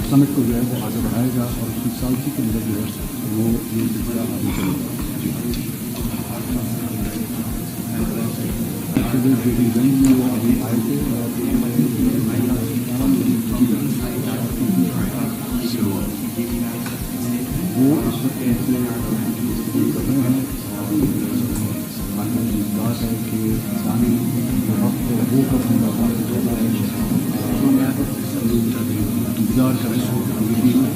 Summit को जो है वो आगे बढ़ाएगा और उसकी सालसी के अंदर जो है वो ये सिलसिला आगे चलेगा। जो रीजन में वो अभी आए थे और वो इस वक्त कर रहे हैं और बात है कि इंसानी वक्त वो करने का इंतजार करें और जो है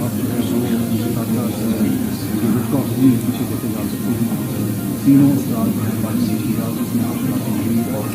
वो पीछे देखे जा सकते हैं। तीनों अपराध और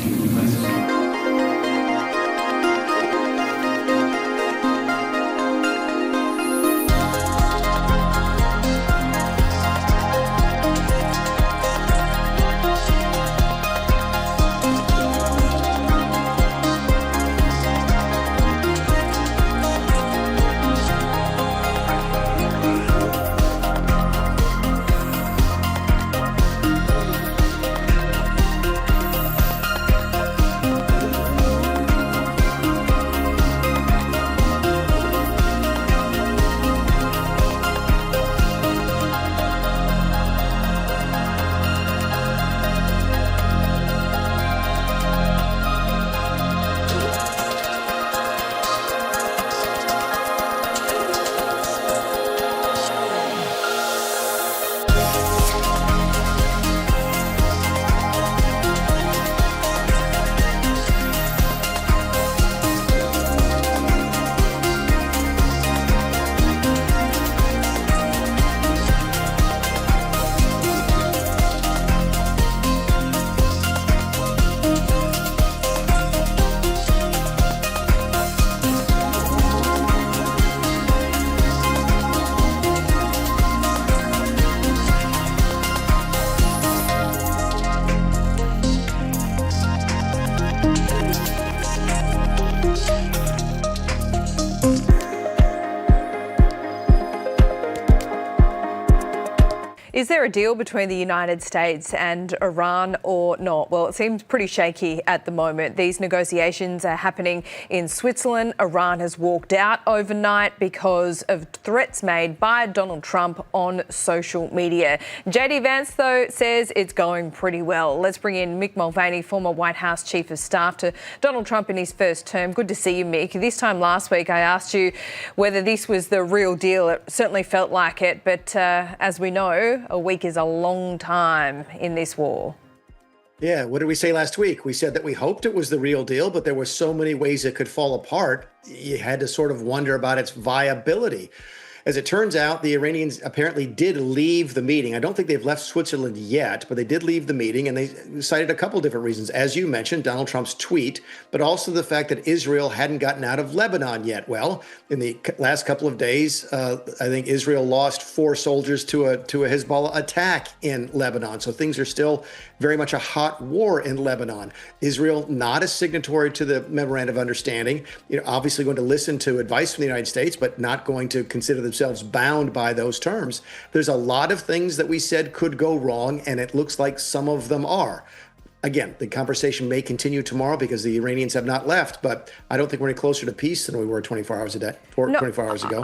Is there a deal between the United States and Iran or not? Well, it seems pretty shaky at the moment. These negotiations are happening in Switzerland. Iran has walked out overnight because of threats made by Donald Trump on social media. JD Vance, though, says it's going pretty well. Let's bring in Mick Mulvaney, former White House Chief of Staff to Donald Trump in his first term. Good to see you, Mick. This time last week, I asked you whether this was the real deal. It certainly felt like it, but as we know, a week is a long time in this war. Yeah, what did we say last week? We said that we hoped it was the real deal, but there were so many ways it could fall apart. You had to sort of wonder about its viability. As it turns out, the Iranians apparently did leave the meeting. I don't think they've left Switzerland yet, but they did leave the meeting, and they cited a couple of different reasons. As you mentioned, Donald Trump's tweet, but also the fact that Israel hadn't gotten out of Lebanon yet. Well, in the last couple of days, I think Israel lost 4 soldiers to a Hezbollah attack in Lebanon. So things are still very much a hot war in Lebanon. Israel, not a signatory to the Memorandum of Understanding, obviously going to listen to advice from the United States, but not going to consider themselves bound by those terms. There's a lot of things that we said could go wrong, and it looks like some of them are. Again, the conversation may continue tomorrow because the Iranians have not left, but I don't think we're any closer to peace than we were 24 hours ago.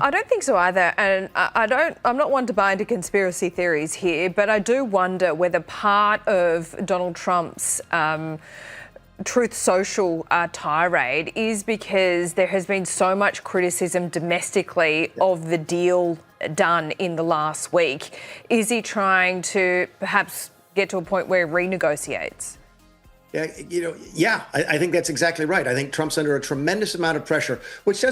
I don't think so either. And I'm not one to buy into conspiracy theories here, but I do wonder whether part of Donald Trump's Truth Social tirade is because there has been so much criticism domestically of the deal done in the last week. Is he trying to perhaps get to a point where he renegotiates? Yeah, I think that's exactly right. I think Trump's under a tremendous amount of pressure, which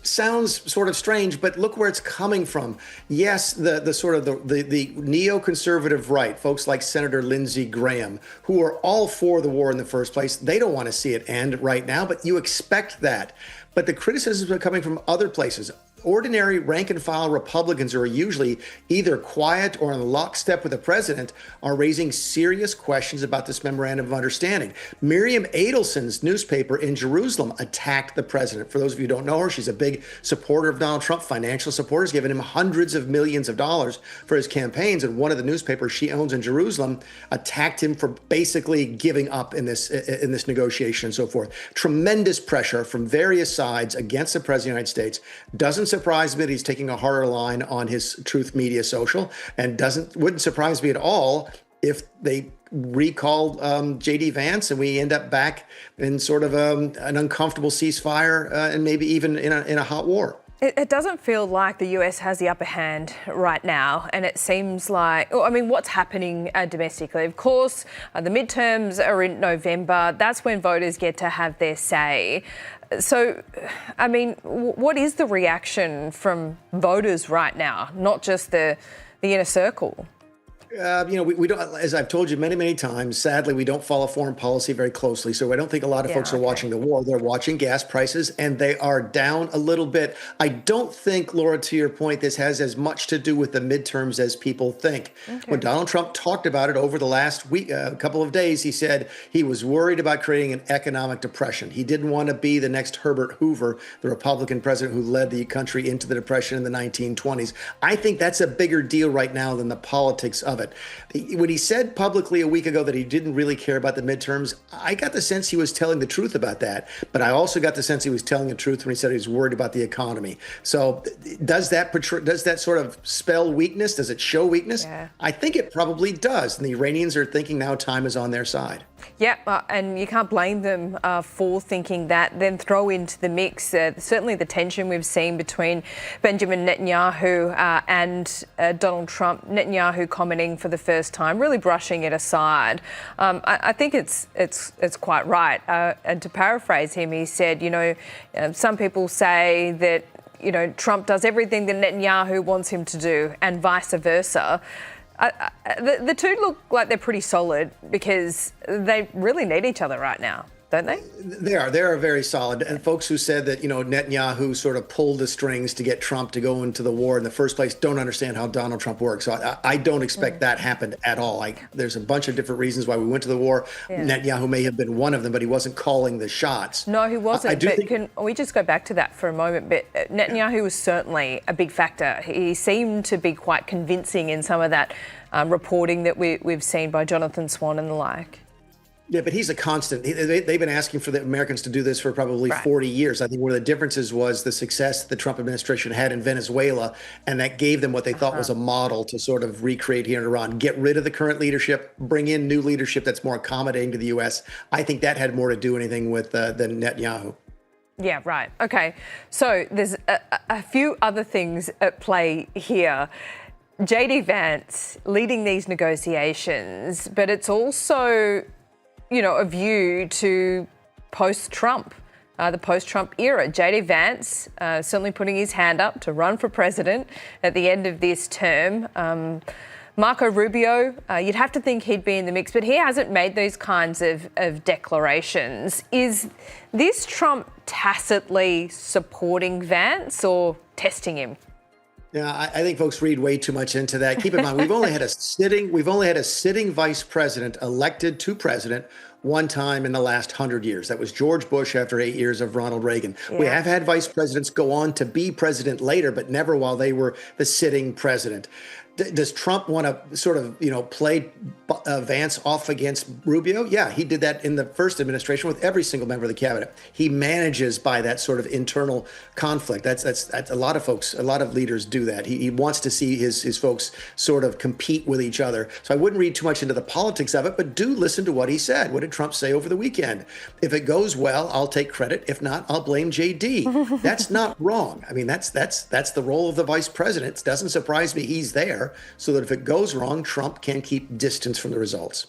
sounds sort of strange, but look where it's coming from. Yes, the neoconservative right, folks like Senator Lindsey Graham, who are all for the war in the first place, they don't want to see it end right now, but you expect that. But the criticisms are coming from other places. ordinary rank and file Republicans who are usually either quiet or in lockstep with the president are raising serious questions about this memorandum of understanding. Miriam Adelson's newspaper in Jerusalem attacked the president. For those of you who don't know her, she's a big supporter of Donald Trump, financial supporters, giving him hundreds of millions of dollars for his campaigns. And one of the newspapers she owns in Jerusalem attacked him for basically giving up in this negotiation and so forth. Tremendous pressure from various sides against the president of the United States. Doesn't surprise me that he's taking a harder line on his Truth Media social, and wouldn't surprise me at all if they recall J.D. Vance and we end up back in sort of an uncomfortable ceasefire and maybe even in a hot war. It doesn't feel like the US has the upper hand right now, and it seems like, what's happening domestically? Of course, the midterms are in November. That's when voters get to have their say. So, what is the reaction from voters right now, not just the inner circle? We don't, as I've told you many, many times, sadly, we don't follow foreign policy very closely. So I don't think a lot of folks are watching the war. They're watching gas prices, and they are down a little bit. I don't think, Laura, to your point, this has as much to do with the midterms as people think. Okay. When Donald Trump talked about it over the last week, a couple of days, he said he was worried about creating an economic depression. He didn't want to be the next Herbert Hoover, the Republican president who led the country into the Depression in the 1920s. I think that's a bigger deal right now than the politics of it. When he said publicly a week ago that he didn't really care about the midterms, I got the sense he was telling the truth about that. But I also got the sense he was telling the truth when he said he was worried about the economy. So does that sort of spell weakness? Does it show weakness? Yeah. I think it probably does. And the Iranians are thinking now time is on their side. Yeah, and you can't blame them for thinking that. Then throw into the mix certainly the tension we've seen between Benjamin Netanyahu and Donald Trump. Netanyahu commenting for the first time, really brushing it aside. I think it's quite right. And to paraphrase him, he said, some people say that Trump does everything that Netanyahu wants him to do, and vice versa. The two look like they're pretty solid because they really need each other right now, don't they? They are very solid. And folks who said that, Netanyahu sort of pulled the strings to get Trump to go into the war in the first place don't understand how Donald Trump works. So I don't expect that happened at all. There's a bunch of different reasons why we went to the war. Yeah. Netanyahu may have been one of them, but he wasn't calling the shots. No, he wasn't. Can we just go back to that for a moment? But Netanyahu was certainly a big factor. He seemed to be quite convincing in some of that reporting that we've seen by Jonathan Swan and the like. Yeah, but he's a constant. They've been asking for the Americans to do this for probably 40 years. I think one of the differences was the success the Trump administration had in Venezuela, and that gave them what they thought was a model to sort of recreate here in Iran. Get rid of the current leadership, bring in new leadership that's more accommodating to the U.S. I think that had more to do anything with than Netanyahu. Yeah, right. Okay. So there's a few other things at play here. J.D. Vance leading these negotiations, but it's also a view to post-Trump, the post-Trump era. J.D. Vance certainly putting his hand up to run for president at the end of this term. Marco Rubio, you'd have to think he'd be in the mix, but he hasn't made those kinds of declarations. Is this Trump tacitly supporting Vance or testing him? Yeah, I think folks read way too much into that. Keep in mind, we've only had a sitting vice president elected to president one time in the last 100 years. That was George Bush after 8 years of Ronald Reagan. Yeah. We have had vice presidents go on to be president later, but never while they were the sitting president. Does Trump want to sort of, play Vance off against Rubio? Yeah, he did that in the first administration with every single member of the cabinet. He manages by that sort of internal conflict. That's a lot of folks, a lot of leaders do that. He wants to see his folks sort of compete with each other. So I wouldn't read too much into the politics of it, but do listen to what he said. What did Trump say over the weekend? If it goes well, I'll take credit. If not, I'll blame JD. That's not wrong. I mean, that's the role of the vice president. It doesn't surprise me he's there, so that if it goes wrong, Trump can keep distance from the results.